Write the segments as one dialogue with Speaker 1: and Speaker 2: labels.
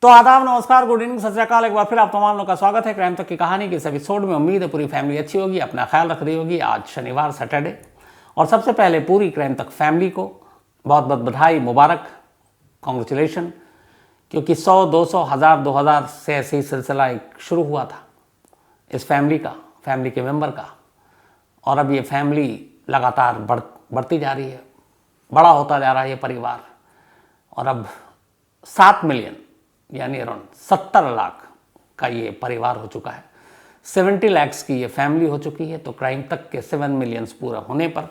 Speaker 1: तो आदाब, नमस्कार, गुड इवनिंग, सत श्री अकाल। एक बार फिर आप तमाम लोगों का स्वागत है क्राइम तक की कहानी के इस एपिसोड में। उम्मीद है पूरी फैमिली अच्छी होगी, अपना ख्याल रख रही होगी। आज शनिवार सैटरडे, और सबसे पहले पूरी क्राइम तक फैमिली को बहुत बहुत बधाई, मुबारक, कॉन्ग्रेचुलेशन, क्योंकि 100, 200, 1000, 2000 से ऐसे ही सिलसिला एक शुरू हुआ था इस फैमिली का, फैमिली के मेंबर का। और अब ये फैमिली लगातार बढ़ती जा रही है, बड़ा होता जा रहा है ये परिवार। और अब 7 मिलियन यानी अराउंड 70 लाख का ये परिवार हो चुका है। 70 lakhs की ये फैमिली हो चुकी है। तो क्राइम तक के 7 मिलियंस पूरा होने पर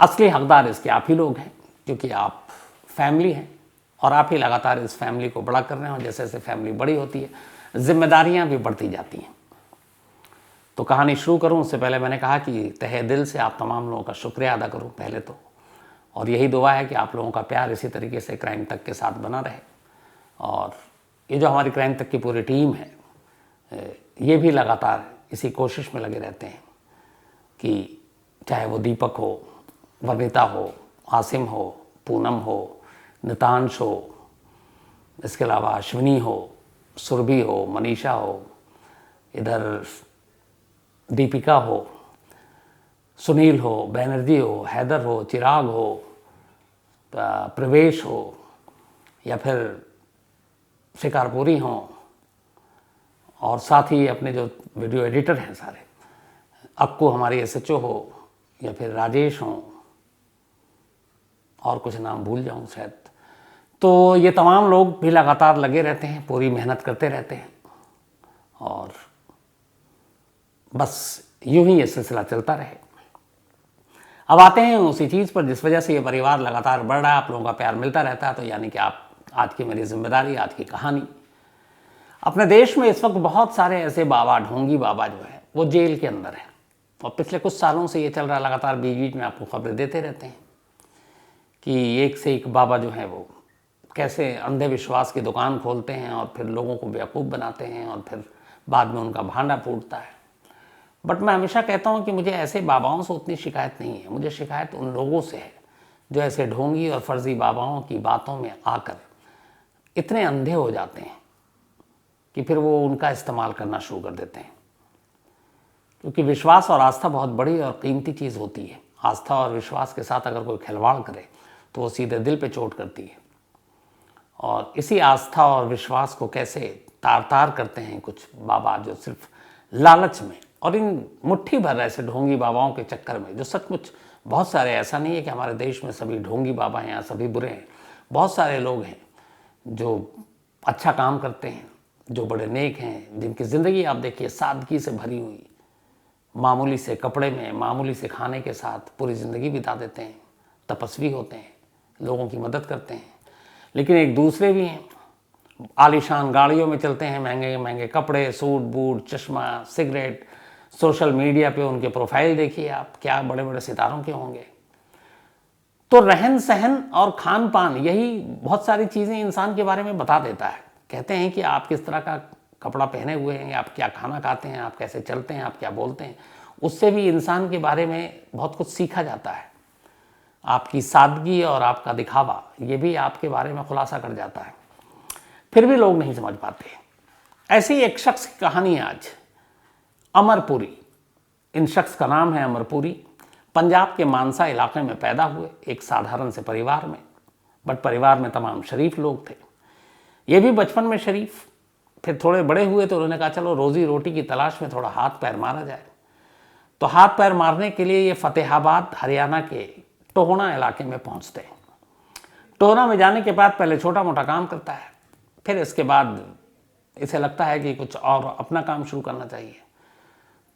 Speaker 1: असली हकदार इसके आप ही लोग हैं, क्योंकि आप फैमिली हैं और आप ही लगातार इस फैमिली को बड़ा कर रहे हैं। जैसे जैसे फैमिली बड़ी होती है, जिम्मेदारियां भी बढ़ती जाती हैं। तो कहानी शुरू करूं उससे पहले मैंने कहा कि तहे दिल से आप तमाम लोगों का शुक्रिया अदा करूं पहले तो, और यही दुआ है कि आप लोगों का प्यार इसी तरीके से क्राइम तक के साथ बना रहे। और ये जो हमारी क्राइम तक की पूरी टीम है, ये भी लगातार इसी कोशिश में लगे रहते हैं कि चाहे वो दीपक हो, वर्णिता हो, आसिम हो, पूनम हो, नितांश हो, इसके अलावा अश्विनी हो, सुरभि हो, मनीषा हो, इधर दीपिका हो, सुनील हो, बैनर्जी हो, हैदर हो, चिराग हो, प्रवेश हो, या फिर शिकारपुरी हों, और साथ ही अपने जो वीडियो एडिटर हैं सारे, अक्कू हमारी SHO हो, या फिर राजेश हों, और कुछ नाम भूल जाऊं शायद। तो ये तमाम लोग भी लगातार लगे रहते हैं, पूरी मेहनत करते रहते हैं, और बस यूं ही ये सिलसिला चलता रहे। अब आते हैं उसी चीज़ पर जिस वजह से ये परिवार लगातार बढ़ रहा है, आप लोगों का प्यार मिलता रहता है। तो यानी कि आप, आज की मेरी जिम्मेदारी, आज की कहानी। अपने देश में इस वक्त बहुत सारे ऐसे बाबा, ढोंगी बाबा जो है वो जेल के अंदर हैं, और पिछले कुछ सालों से ये चल रहा है, लगातार बीच बीच में आपको खबरें देते रहते हैं कि एक से एक बाबा जो हैं वो कैसे अंधविश्वास की दुकान खोलते हैं और फिर लोगों को बेवकूफ़ बनाते हैं, और फिर बाद में उनका भांडा फूटता है। बट मैं हमेशा कहता हूँ कि मुझे ऐसे बाबाओं से उतनी शिकायत नहीं है, मुझे शिकायत उन लोगों से है जो ऐसे ढोंगी और फर्जी बाबाओं की बातों में आकर इतने अंधे हो जाते हैं कि फिर वो उनका इस्तेमाल करना शुरू कर देते हैं। क्योंकि विश्वास और आस्था बहुत बड़ी और कीमती चीज़ होती है। आस्था और विश्वास के साथ अगर कोई खिलवाड़ करे तो वो सीधे दिल पे चोट करती है। और इसी आस्था और विश्वास को कैसे तार तार करते हैं कुछ बाबा, जो सिर्फ लालच में और इन मुट्ठी भर ऐसे ढोंगी बाबाओं के चक्कर में, जो सचमुच बहुत सारे, ऐसा नहीं है कि हमारे देश में सभी ढोंगी बाबा हैं या सभी बुरे हैं। बहुत सारे लोग हैं जो अच्छा काम करते हैं, जो बड़े नेक हैं, जिनकी ज़िंदगी आप देखिए सादगी से भरी हुई, मामूली से कपड़े में, मामूली से खाने के साथ पूरी ज़िंदगी बिता देते हैं, तपस्वी होते हैं, लोगों की मदद करते हैं। लेकिन एक दूसरे भी हैं, आलीशान गाड़ियों में चलते हैं, महंगे महंगे कपड़े, सूट बूट, चश्मा, सिगरेट, सोशल मीडिया पे उनके प्रोफाइल देखिए आप, क्या बड़े बड़े सितारों के होंगे। तो रहन सहन और खान पान, यही बहुत सारी चीज़ें इंसान के बारे में बता देता है। कहते हैं कि आप किस तरह का कपड़ा पहने हुए हैं, आप क्या खाना खाते हैं, आप कैसे चलते हैं, आप क्या बोलते हैं, उससे भी इंसान के बारे में बहुत कुछ सीखा जाता है। आपकी सादगी और आपका दिखावा, ये भी आपके बारे में खुलासा कर जाता है। फिर भी लोग नहीं समझ पाते। ऐसी ही एक शख्स की कहानी है आज, अमरपुरी। इन शख्स का नाम है अमरपुरी। पंजाब के मानसा इलाके में पैदा हुए एक साधारण से परिवार में, बट परिवार में तमाम शरीफ लोग थे। ये भी बचपन में शरीफ, फिर थोड़े बड़े हुए तो उन्होंने कहा चलो रोजी रोटी की तलाश में थोड़ा हाथ पैर मारा जाए। तो हाथ पैर मारने के लिए ये फतेहाबाद हरियाणा के टोहना इलाके में पहुंचते हैं। टोहना में जाने के बाद पहले छोटा मोटा काम करता है, फिर इसके बाद इसे लगता है कि कुछ और अपना काम शुरू करना चाहिए।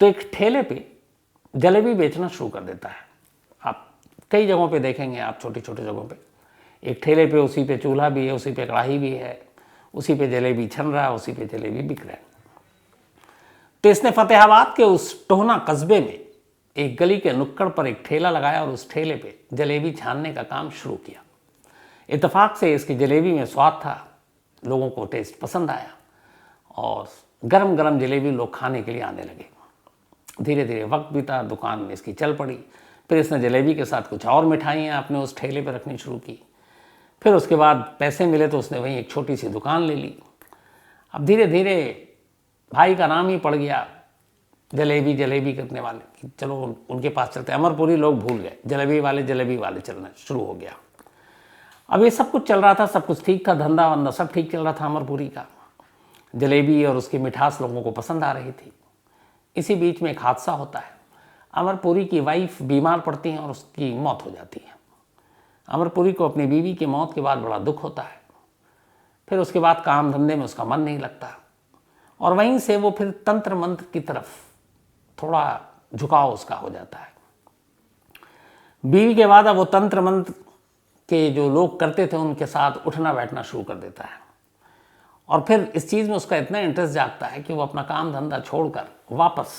Speaker 1: तो एक ठेले पे जलेबी बेचना शुरू कर देता है। आप कई जगहों पे देखेंगे, आप छोटी छोटी जगहों पे एक ठेले पे, उसी पे चूल्हा भी है, उसी पे कढ़ाई भी है, उसी पे जलेबी छन रहा है, उसी पे जलेबी बिक रहा है। तो इसने फतेहाबाद के उस टोहना कस्बे में एक गली के नुक्कड़ पर एक ठेला लगाया और उस ठेले पे जलेबी छानने का काम शुरू किया। इत्तेफाक से इसकी जलेबी में स्वाद था, लोगों को टेस्ट पसंद आया, और गरम गरम जलेबी लोग खाने के लिए आने लगे। धीरे धीरे वक्त बीता, दुकान इसकी चल पड़ी। फिर इसने जलेबी के साथ कुछ और मिठाइयाँ अपने उस ठेले पर रखनी शुरू की। फिर उसके बाद पैसे मिले तो उसने वहीं एक छोटी सी दुकान ले ली। अब धीरे धीरे भाई का नाम ही पड़ गया जलेबी जलेबी करने वाले, कि चलो उनके पास चलते। अमरपुरी लोग भूल गए, जलेबी वाले चलना शुरू हो गया। अब ये सब कुछ चल रहा था, सब कुछ ठीक था, धंधा वंदा सब ठीक चल रहा था अमरपुरी का। जलेबी और उसकी मिठास लोगों को पसंद आ रही थी। इसी बीच में एक हादसा होता है। अमरपुरी की वाइफ बीमार पड़ती है और उसकी मौत हो जाती है। अमरपुरी को अपनी बीवी की मौत के बाद बड़ा दुख होता है। फिर उसके बाद काम धंधे में उसका मन नहीं लगता और वहीं से वो फिर तंत्र मंत्र की तरफ थोड़ा झुकाव उसका हो जाता है। बीवी के बाद अब वो तंत्र मंत्र के जो लोग करते थे उनके साथ उठना बैठना शुरू कर देता है और फिर इस चीज़ में उसका इतना इंटरेस्ट जागता है कि वो अपना काम धंधा छोड़कर वापस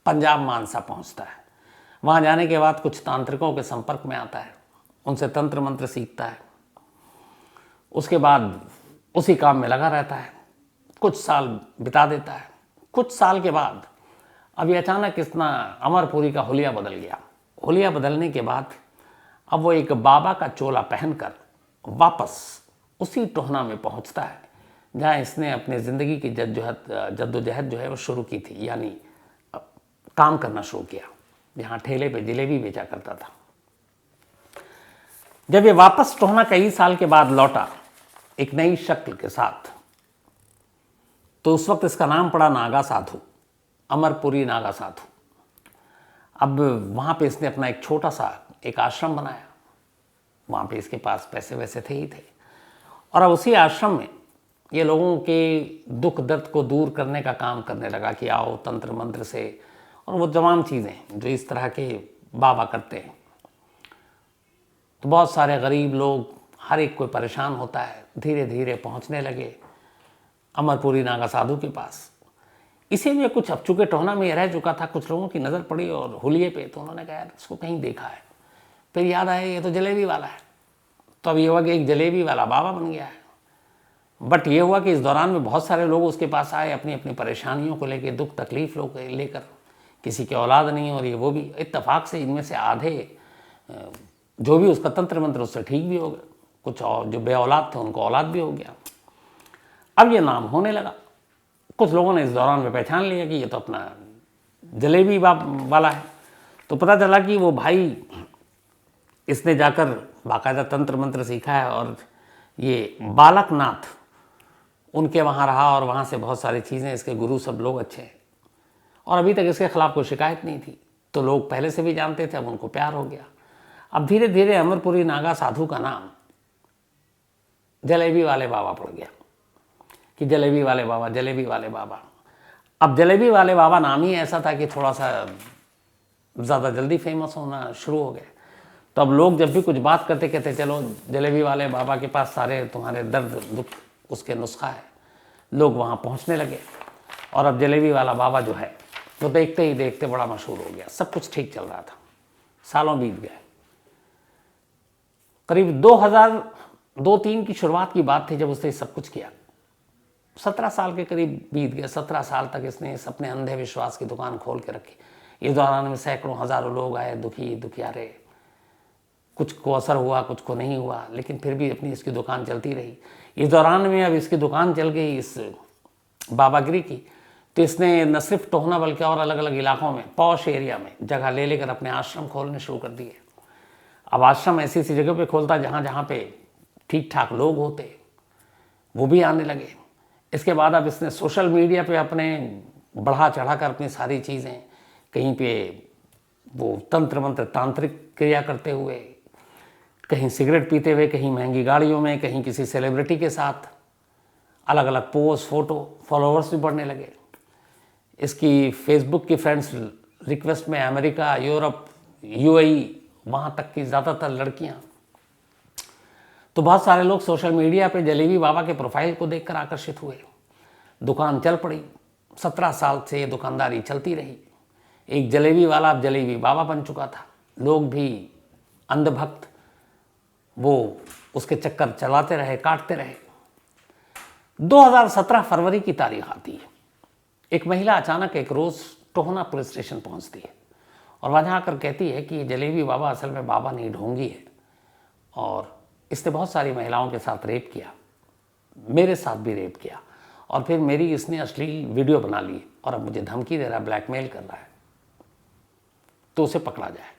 Speaker 1: पंजाब मानसा पहुंचता है। वहाँ जाने के बाद कुछ तांत्रिकों के संपर्क में आता है, उनसे तंत्र मंत्र सीखता है। उसके बाद उसी काम में लगा रहता है, कुछ साल बिता देता है। कुछ साल के बाद अभी अचानक इतना अमरपुरी का हुलिया बदल गया। हुलिया बदलने के बाद अब वो एक बाबा का चोला पहनकर वापस उसी टोहना में पहुंचता है जहां इसने अपने ज़िंदगी की जद्दोजहद जो है वो शुरू की थी, यानी काम करना शुरू किया, जहां ठेले पे जलेबी बेचा करता था। जब ये वापस टोहना कई साल के बाद लौटा एक नई शक्ल के साथ, तो उस वक्त इसका नाम पड़ा नागा साधु, अमरपुरी नागा साधु। अब वहाँ पे इसने अपना एक छोटा सा एक आश्रम बनाया। वहाँ पे इसके पास पैसे वैसे थे ही थे और अब उसी आश्रम में ये लोगों के दुख दर्द को दूर करने का काम करने लगा कि आओ तंत्र मंत्र से, और वो तमाम चीज़ें जो इस तरह के बाबा करते हैं। तो बहुत सारे गरीब लोग, हर एक कोई परेशान होता है, धीरे धीरे पहुँचने लगे अमरपुरी नागा साधु के पास। इसी में कुछ अब चूँकि टोहना में रह चुका था, कुछ लोगों की नज़र पड़ी और हुलिये पे, तो उन्होंने कहा यार इसको कहीं देखा है। फिर याद आया ये तो जलेबी वाला है। तो अब ये हुआ कि एक जलेबी वाला बाबा बन गया है। बट ये हुआ कि इस दौरान में बहुत सारे लोग उसके पास आए अपनी अपनी परेशानियों को लेकर, दुख तकलीफ लोग लेकर। किसी की औलाद नहीं हो रही है, वो भी इत्तेफाक से इनमें से आधे जो भी उसका तंत्र मंत्र उससे ठीक भी हो गया, कुछ और जो बे औलाद थे उनको औलाद भी हो गया। अब ये नाम होने लगा। कुछ लोगों ने इस दौरान में पहचान लिया कि ये तो अपना जलेबी वाला है। तो पता चला कि वो भाई इसने जाकर बाकायदा तंत्र मंत्र सीखा है और ये बालकनाथ उनके वहाँ रहा और वहाँ से बहुत सारी चीज़ें, इसके गुरु सब लोग अच्छे हैं और अभी तक इसके खिलाफ कोई शिकायत नहीं थी। तो लोग पहले से भी जानते थे, अब उनको प्यार हो गया। अब धीरे धीरे अमरपुरी नागा साधु का नाम जलेबी वाले बाबा पड़ गया कि जलेबी वाले बाबा, जलेबी वाले बाबा। अब जलेबी वाले बाबा नाम ही ऐसा था कि थोड़ा सा ज़्यादा जल्दी फेमस होना शुरू हो गए। तो अब लोग जब भी कुछ बात करते कहते चलो जलेबी वाले बाबा के पास सारे तुम्हारे दर्द दुख उसके नुस्खा है। लोग वहाँ पहुँचने लगे और अब जलेबी वाला बाबा जो है वो देखते ही देखते बड़ा मशहूर हो गया। सब कुछ ठीक चल रहा था, सालों बीत गए। करीब 2002-3 की शुरुआत की बात थी जब उसने सब कुछ किया। 17 साल के करीब बीत गए। 17 साल तक इसने इस अपने अंधे विश्वास की दुकान खोल के रखी। इस दौरान में सैकड़ों हज़ारों लोग आए, दुखी दुखियारे, कुछ को असर हुआ कुछ को नहीं हुआ, लेकिन फिर भी अपनी इसकी दुकान चलती रही। इस दौरान में अब इसकी दुकान चल गई इस बाबागिरी की, तो इसने न सिर्फ टोहना बल्कि और अलग अलग इलाकों में, पॉश एरिया में जगह ले लेकर अपने आश्रम खोलने शुरू कर दिए। अब आश्रम ऐसी ऐसी जगह पे खोलता जहाँ जहाँ पे ठीक ठाक लोग होते, वो भी आने लगे। इसके बाद अब इसने सोशल मीडिया पे अपने बढ़ा चढ़ा कर अपनी सारी चीज़ें, कहीं पे वो तंत्र मंत्र तांत्रिक क्रिया करते हुए, कहीं सिगरेट पीते हुए, कहीं महंगी गाड़ियों में, कहीं किसी सेलिब्रिटी के साथ अलग अलग पोस्ट फोटो, फॉलोअर्स भी बढ़ने लगे। इसकी फेसबुक की फ्रेंड्स रिक्वेस्ट में अमेरिका, यूरोप, यूएई, वहाँ तक की ज़्यादातर लड़कियाँ। तो बहुत सारे लोग सोशल मीडिया पे जलेबी बाबा के प्रोफाइल को देखकर आकर्षित हुए। दुकान चल पड़ी। 17 साल से ये दुकानदारी चलती रही। एक जलेबी वाला अब जलेबी बाबा बन चुका था। लोग भी अंधभक्त वो उसके चक्कर चलाते रहे, काटते रहे। 2017 फरवरी की तारीख आती है। एक महिला अचानक एक रोज़ टोहना पुलिस स्टेशन पहुंचती है और वहाँ आकर कहती है कि जलेबी बाबा असल में बाबा नहीं, ढोंगी है और इसने बहुत सारी महिलाओं के साथ रेप किया, मेरे साथ भी रेप किया, और फिर मेरी इसने अश्लील वीडियो बना ली और अब मुझे धमकी दे रहा है, ब्लैकमेल कर रहा है, तो उसे पकड़ा जाए।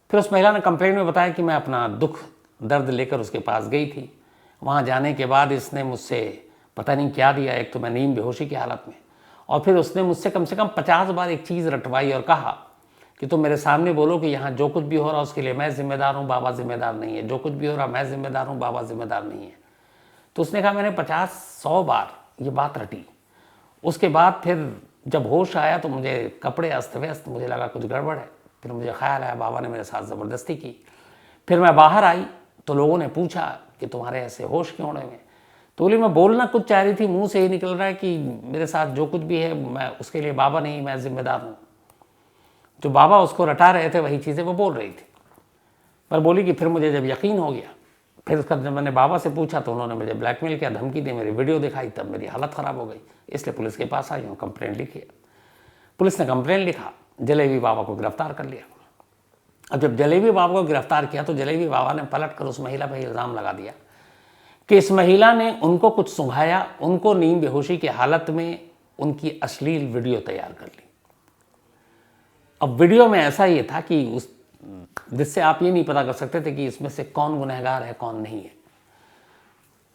Speaker 1: फिर उस महिला ने कंप्लेंट में बताया कि मैं अपना दुख दर्द लेकर उसके पास गई थी। वहाँ जाने के बाद इसने मुझसे पता नहीं क्या दिया, एक तो मैं नींद बेहोशी की हालत में, और फिर उसने मुझसे कम से कम 50 बार एक चीज़ रटवाई और कहा कि तुम मेरे सामने बोलो कि यहाँ जो कुछ भी हो रहा उसके लिए मैं जिम्मेदार हूँ, बाबा जिम्मेदार नहीं है, जो कुछ भी हो रहा मैं जिम्मेदार हूँ, बाबा जिम्मेदार नहीं है। तो उसने कहा मैंने 50-100 बार ये बात रटी। उसके बाद फिर जब होश आया तो मुझे कपड़े अस्त व्यस्त, मुझे लगा कुछ गड़बड़ है। फिर मुझे ख्याल आया बाबा ने मेरे साथ ज़बरदस्ती की। फिर मैं बाहर आई तो लोगों ने पूछा कि तुम्हारे ऐसे होश क्यों उड़े हुए? तो बोली मैं बोलना कुछ चाह रही थी, मुंह से ही निकल रहा है कि मेरे साथ जो कुछ भी है मैं उसके लिए बाबा नहीं, मैं जिम्मेदार हूँ। जो बाबा उसको रटा रहे थे वही चीज़ें वो बोल रही थी। पर बोली कि फिर मुझे जब यकीन हो गया, फिर उसका जब मैंने बाबा से पूछा तो उन्होंने मुझे ब्लैकमेल किया, धमकी दी, मेरी वीडियो दिखाई, तब मेरी हालत ख़राब हो गई। इसलिए पुलिस के पास आई हूँ, कंप्लेंट लिखी। पुलिस ने कंप्लेंट लिखा, जलेबी बाबा को गिरफ्तार कर लिया। अब जब जलेबी बाबा को गिरफ्तार किया तो जलेबी बाबा ने पलट कर उस महिला पर इल्ज़ाम लगा दिया कि इस महिला ने उनको कुछ सुंघाया, उनको नींद बेहोशी की हालत में उनकी अश्लील वीडियो तैयार कर ली। अब वीडियो में ऐसा ये था कि उस जिससे आप ये नहीं पता कर सकते थे कि इसमें से कौन गुनहगार है कौन नहीं है।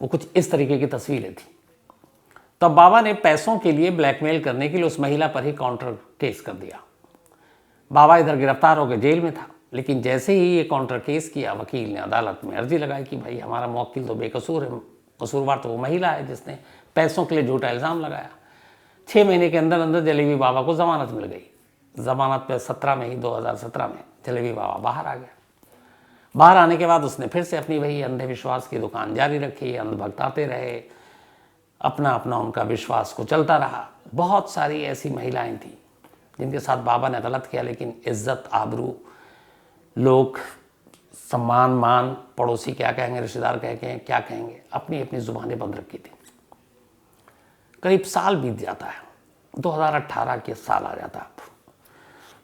Speaker 1: वो कुछ इस तरीके की तस्वीरें थी। तब बाबा ने पैसों के लिए ब्लैकमेल करने के लिए उस महिला पर ही काउंटर केस कर दिया। बाबा इधर गिरफ्तार होकर जेल में था, लेकिन जैसे ही ये काउंटर केस किया, वकील ने अदालत में अर्जी लगाई कि भाई हमारा मुवक्किल तो बेकसूर है, कसूरवार तो वो महिला है जिसने पैसों के लिए झूठा इल्ज़ाम लगाया। 6 महीने के अंदर अंदर जलेबी बाबा को जमानत मिल गई। जमानत पे 17 में ही 2017 में जलेबी बाबा बाहर आ गया। बाहर आने के बाद उसने फिर से अपनी वही अंधविश्वास की दुकान जारी रखी, अंधभक्त आते रहे, अपना अपना उनका विश्वास को चलता रहा। बहुत सारी ऐसी महिलाएं थीं जिनके साथ बाबा ने गलत किया, लेकिन इज्जत, आबरू, लोग, सम्मान, मान, पड़ोसी क्या कहेंगे, रिश्तेदार कहेंगे, क्या कहेंगे, अपनी अपनी जुबानें बंद रखी थी। करीब साल बीत जाता है, 2018 के साल आ जाता है।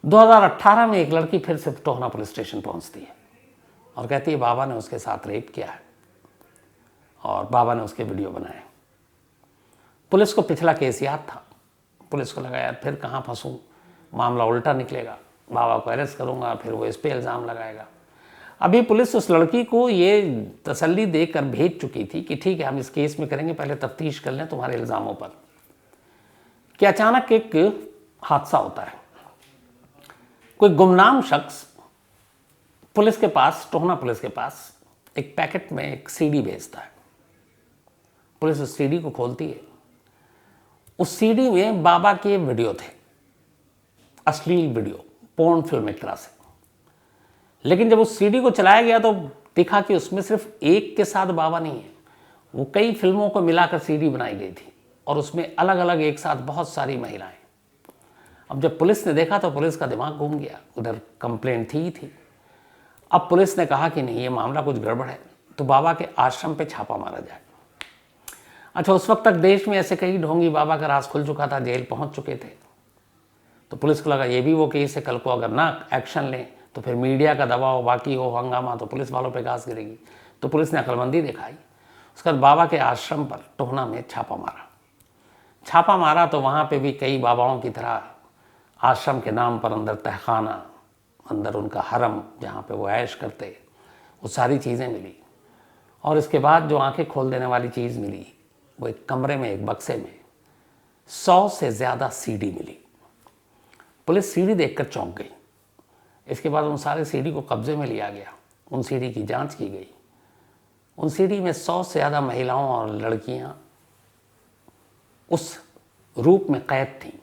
Speaker 1: 2018 में एक लड़की फिर से टोहना पुलिस स्टेशन पहुंचती है और कहती है बाबा ने उसके साथ रेप किया है और बाबा ने उसके वीडियो बनाए। पुलिस को पिछला केस याद था। पुलिस को लगा यार फिर कहाँ फंसूँ, मामला उल्टा निकलेगा, बाबा को अरेस्ट करूँगा, फिर वो इस पर इल्ज़ाम लगाएगा। अभी पुलिस उस लड़की को ये तसल्ली देकर भेज चुकी थी कि ठीक है हम इस केस में करेंगे, पहले तफ्तीश कर लें तुम्हारे इल्ज़ामों पर। कि अचानक एक हादसा होता है। कोई गुमनाम शख्स पुलिस के पास, टोहना पुलिस के पास एक पैकेट में एक सीडी भेजता है। पुलिस उस सीडी को खोलती है। उस सीडी में बाबा के वीडियो थे, अश्लील वीडियो, पोर्न फिल्म एक तरह से। लेकिन जब उस सीडी को चलाया गया तो दिखा कि उसमें सिर्फ एक के साथ बाबा नहीं है, वो कई फिल्मों को मिलाकर सीडी बनाई गई थी और उसमें अलग अलग एक साथ बहुत सारी महिलाएं। अब जब पुलिस ने देखा तो पुलिस का दिमाग घूम गया, उधर कंप्लेंट थी। अब पुलिस ने कहा कि नहीं ये मामला कुछ गड़बड़ है, तो बाबा के आश्रम पे छापा मारा जाए। अच्छा, उस वक्त तक देश में ऐसे कई ढोंगी बाबा का राज खुल चुका था, जेल पहुंच चुके थे। तो पुलिस को लगा ये भी वो केस है, कल को अगर ना एक्शन लें तो फिर मीडिया का दबाव बाकी हो, हंगामा, तो पुलिस वालों पे घास गिरेगी। तो पुलिस ने अक्लमंदी दिखाई। उसके बाद बाबा के आश्रम पर टोहना में छापा मारा तो वहाँ पे भी कई बाबाओं की तरह आश्रम के नाम पर अंदर तहखाना, अंदर उनका हरम जहाँ पे वो ऐश करते, वो सारी चीज़ें मिली। और इसके बाद जो आंखें खोल देने वाली चीज़ मिली, वो एक कमरे में, एक बक्से में 100 से ज़्यादा सीडी मिली। पुलिस सीडी देखकर चौंक गई। इसके बाद उन सारे सीडी को कब्जे में लिया गया, उन सीडी की जांच की गई। उन सीडी में 100 से ज़्यादा महिलाओं और लड़कियां उस रूप में कैद थीं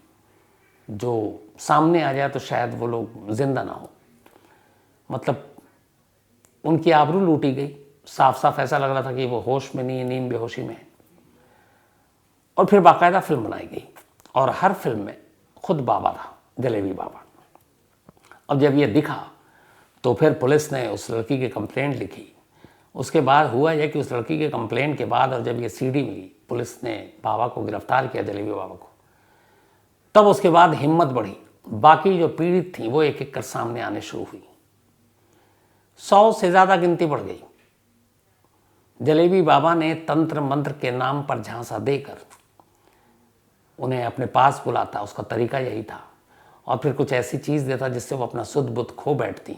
Speaker 1: जो सामने आ जाए तो शायद वो लोग जिंदा ना हो। मतलब उनकी आबरू लूटी गई। साफ साफ ऐसा लग रहा था कि वो होश में नहीं है, नींद बेहोशी में है। और फिर बाकायदा फिल्म बनाई गई और हर फिल्म में खुद बाबा था, जलेबी बाबा। अब जब ये दिखा तो फिर पुलिस ने उस लड़की की कंप्लेंट लिखी। उसके बाद हुआ यह कि उस लड़की के कंप्लेंट के बाद और जब ये सीडी मिली, पुलिस ने बाबा को गिरफ्तार किया, जलेबी बाबा को। तब उसके बाद हिम्मत बढ़ी, बाकी जो पीड़ित थी वो एक एक कर सामने आने शुरू हुई। 100 से ज़्यादा गिनती बढ़ गई। जलेबी बाबा ने तंत्र मंत्र के नाम पर झांसा देकर उन्हें अपने पास बुलाता, उसका तरीका यही था, और फिर कुछ ऐसी चीज़ देता जिससे वो अपना सुध बुध खो बैठती।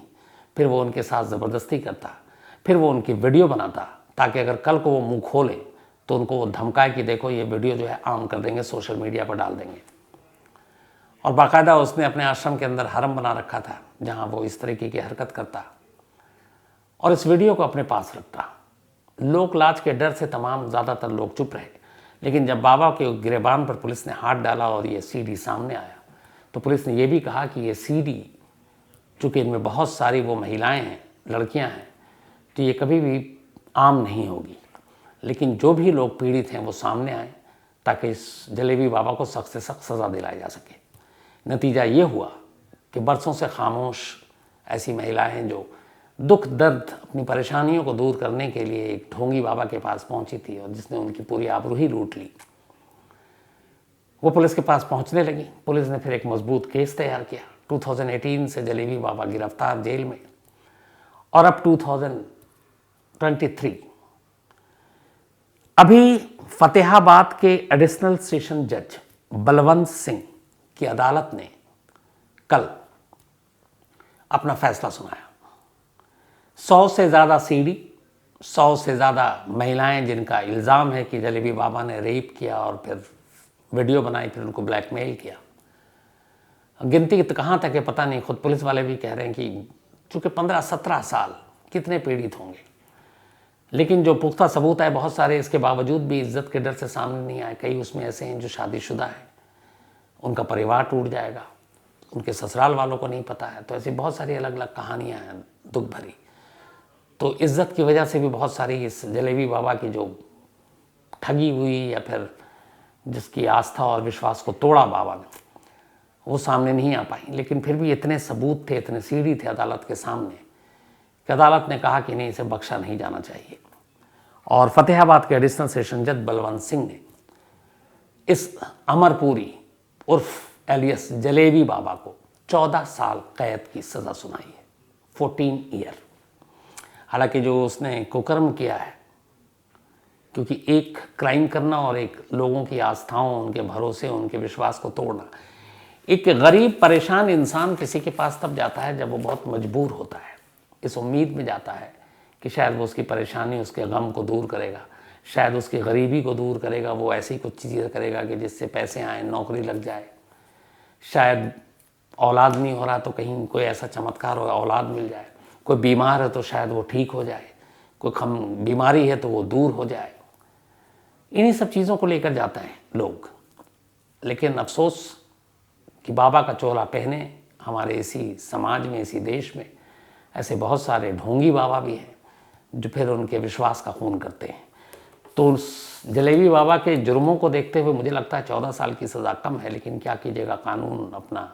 Speaker 1: फिर वो उनके साथ ज़बरदस्ती करता, फिर वो उनकी वीडियो बनाता ताकि अगर कल को वो मुंह खोले तो उनको वो धमकाए कि देखो ये वीडियो जो है ऑन कर देंगे, सोशल मीडिया पर डाल देंगे। और बाकायदा उसने अपने आश्रम के अंदर हरम बना रखा था जहाँ वो इस तरीके की हरकत करता और इस वीडियो को अपने पास रखता। लोक लाज के डर से तमाम ज़्यादातर लोग चुप रहे, लेकिन जब बाबा के गिरेबान पर पुलिस ने हाथ डाला और ये सीडी सामने आया तो पुलिस ने यह भी कहा कि ये सीडी, चूँकि इनमें बहुत सारी वो महिलाएं हैं, लड़कियां हैं, तो ये कभी भी आम नहीं होगी, लेकिन जो भी लोग पीड़ित हैं वो सामने आए ताकि इस जलेबी बाबा को सख्त से सख्त सज़ा दिलाई जा सके। नतीजा ये हुआ कि बरसों से खामोश ऐसी महिलाएं हैं जो दुख दर्द अपनी परेशानियों को दूर करने के लिए एक ढोंगी बाबा के पास पहुंची थी और जिसने उनकी पूरी आबरू ही लूट ली, वो पुलिस के पास पहुंचने लगी। पुलिस ने फिर एक मजबूत केस तैयार किया। 2018 से जलेबी बाबा गिरफ्तार जेल में, और अब 2023 अभी फतेहाबाद के एडिशनल सेशन जज बलवंत सिंह की अदालत ने कल अपना फैसला सुनाया। 100 से ज़्यादा सीडी, 100 से ज़्यादा महिलाएं जिनका इल्ज़ाम है कि जलेबी बाबा ने रेप किया और फिर वीडियो बनाई, फिर उनको ब्लैकमेल किया। गिनती कहाँ तक है पता नहीं, खुद पुलिस वाले भी कह रहे हैं कि चूँकि 15-17 साल कितने पीड़ित होंगे, लेकिन जो पुख्ता सबूत है बहुत सारे, इसके बावजूद भी इज्जत के डर से सामने नहीं आए। कई उसमें ऐसे हैं जो शादीशुदा हैं, उनका परिवार टूट जाएगा, उनके ससुराल वालों को नहीं पता है, तो ऐसी बहुत सारी अलग अलग कहानियाँ हैं दुख भरी। तो इज्जत की वजह से भी बहुत सारी इस जलेबी बाबा की जो ठगी हुई या फिर जिसकी आस्था और विश्वास को तोड़ा बाबा ने, वो सामने नहीं आ पाई। लेकिन फिर भी इतने सबूत थे, इतने सीडी थे अदालत के सामने कि अदालत ने कहा कि नहीं, इसे बख्शा नहीं जाना चाहिए। और फतेहाबाद के एडिशनल सेशन जज बलवंत सिंह ने इस अमरपुरी उर्फ एलियस जलेबी बाबा को 14 साल कैद की सज़ा सुनाई है, 14 ईयर। हालांकि जो उसने कुकर्म किया है, क्योंकि एक क्राइम करना और एक लोगों की आस्थाओं, उनके भरोसे, उनके विश्वास को तोड़ना, एक गरीब परेशान इंसान किसी के पास तब जाता है जब वो बहुत मजबूर होता है, इस उम्मीद में जाता है कि शायद वो उसकी परेशानी, उसके गम को दूर करेगा, शायद उसकी गरीबी को दूर करेगा, वो ऐसी कुछ चीज़ें करेगा कि जिससे पैसे आए, नौकरी लग जाए, शायद औलाद नहीं हो रहा तो कहीं कोई ऐसा चमत्कार हो, औलाद मिल जाए, कोई बीमार है तो शायद वो ठीक हो जाए, कोई बीमारी है तो वो दूर हो जाए। इन्हीं सब चीज़ों को लेकर जाते हैं लोग। लेकिन अफसोस कि बाबा का चोला पहने हमारे इसी समाज में, इसी देश में ऐसे बहुत सारे ढोंगी बाबा भी हैं जो फिर उनके विश्वास का खून करते हैं। तो उस जलेबी बाबा के जुर्मों को देखते हुए मुझे लगता है 14 साल की सज़ा कम है, लेकिन क्या कीजिएगा, कानून अपना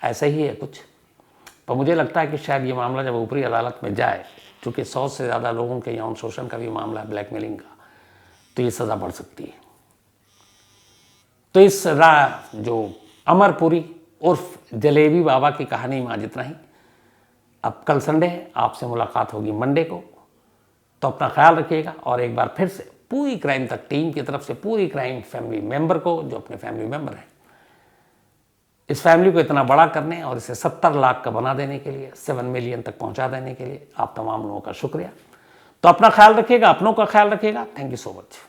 Speaker 1: ऐसा ही है कुछ। पर मुझे लगता है कि शायद ये मामला जब ऊपरी अदालत में जाए, चूँकि 100 से ज़्यादा लोगों के यौन शोषण का भी मामला है, ब्लैकमेलिंग का, तो ये सज़ा बढ़ सकती है। तो इस जो अमरपुरी उर्फ जलेबी बाबा की कहानी में आज इतना ही। अब कल संडे है, आपसे मुलाकात होगी मंडे को, तो अपना ख्याल रखिएगा। और एक बार फिर से पूरी क्राइम तक टीम की तरफ से पूरी क्राइम फैमिली मेंबर को, जो अपने फैमिली मेंबर हैं, इस फैमिली को इतना बड़ा करने और इसे 70 लाख का बना देने के लिए, 7 मिलियन तक पहुंचा देने के लिए आप तमाम लोगों का शुक्रिया। तो अपना ख्याल रखिएगा, अपनों का ख्याल रखिएगा। Thank you so much.